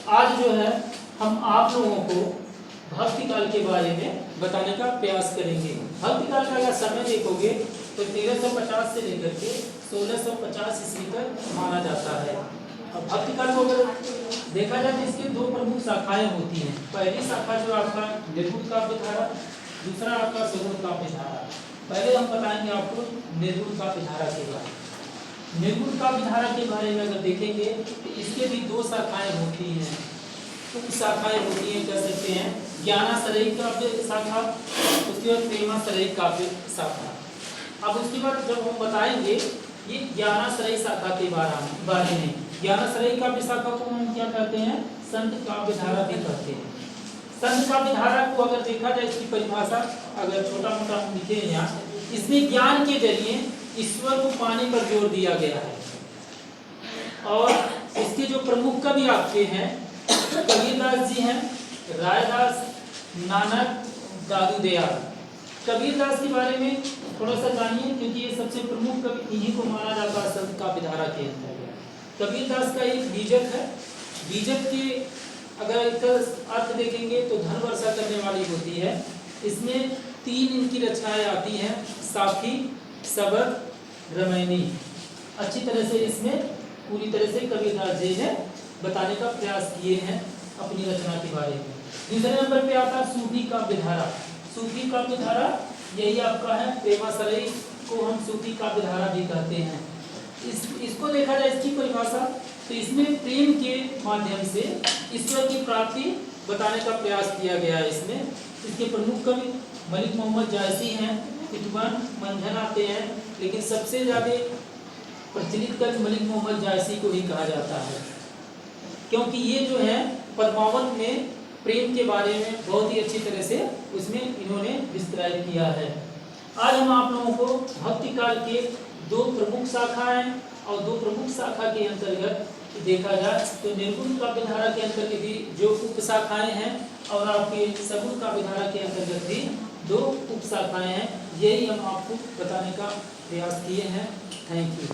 आज जो है हम आप लोगों को भक्ति काल के बारे में बताने का प्रयास करेंगे। भक्ति काल का अगर समय देखोगे तो 1350 से लेकर के 1650 ईस्वी तक माना जाता है। अब भक्ति काल को अगर देखा जाए तो इसके दो प्रमुख शाखाएं होती हैं। पहली शाखा जो आपका निर्गुण काव्य धारा, दूसरा आपका सगुण काव्य धारा। पहले हम बताएंगे आपको निर्गुण काव्य धारा के बारे में। निर्गुण काव्य धारा के बारे में अगर देखेंगे तो इसके भी दो शाखाएं होती हैं, उप शाखाएं होती हैं, कह सकते हैं ज्ञानाश्रयी काव्य शाखा, उसके बाद प्रेमाश्रयी काव्य शाखा। अब उसके बाद जब हम बताएंगे ये ज्ञानाश्रयी शाखा के बारे में, ज्ञानाश्रयी काव्य शाखा को हम क्या कहते हैं, संत काव्य धारा भी कहते हैं। संत काव्य धारा को अगर देखा जाए इसकी परिभाषा अगर छोटा मोटा हम लिखे यहाँ, इसमें ज्ञान के जरिए ईश्वर को पाने पर जोर दिया गया है। और इसके जो प्रमुख कवि आपके हैं कबीरदास जी हैं, रायदास, नानक, दादू दयाल। कबीरदास के बारे में थोड़ा सा जानिए क्योंकि ये सबसे प्रमुख कवि, इन्हीं को माना जाता है संत काव्य धारा के अंतर्गत। कबीरदास का एक बीजक है। बीजक के अगर इसका अर्थ देखेंगे तो धन वर्षा करने वाली होती है। इसमें 3 इनकी रचनाएं आती हैं, साखी, सबक, रामायणी। अच्छी तरह से इसमें पूरी तरह से कबीरदास जी ने बताने का प्रयास किए हैं अपनी रचना के बारे में। दूसरे नंबर पे आता है सूफी काव्य धारा। सूफी काव्य धारा यही आपका है, प्रेमाश्रयी को हम सूफी काव्य धारा भी कहते हैं। इसको देखा जाए इसकी परिभाषा तो इसमें प्रेम के माध्यम से ईश्वर की प्राप्ति बताने का प्रयास किया गया है। इसमें इसके प्रमुख कवि मलिक मोहम्मद जायसी हैं, इतवान मंझन आते हैं, लेकिन सबसे ज़्यादा प्रचलित कवि मलिक मोहम्मद जायसी को ही कहा जाता है क्योंकि ये जो है पद्मावत में प्रेम के बारे में बहुत ही अच्छी तरह से उसमें इन्होंने विस्तार किया है। आज हम आप लोगों को भक्ति काल के 2 प्रमुख शाखाएं और 2 प्रमुख शाखा के अंतर्गत देखा जाए तो निर्गुण काव्य धारा के अंतर्गत भी जो उप शाखाएं हैं और आपके सगुण काव्य धारा के अंतर्गत भी 2 उप शाखाएं हैं, यही हम आपको बताने का प्रयास किए हैं। Thank you.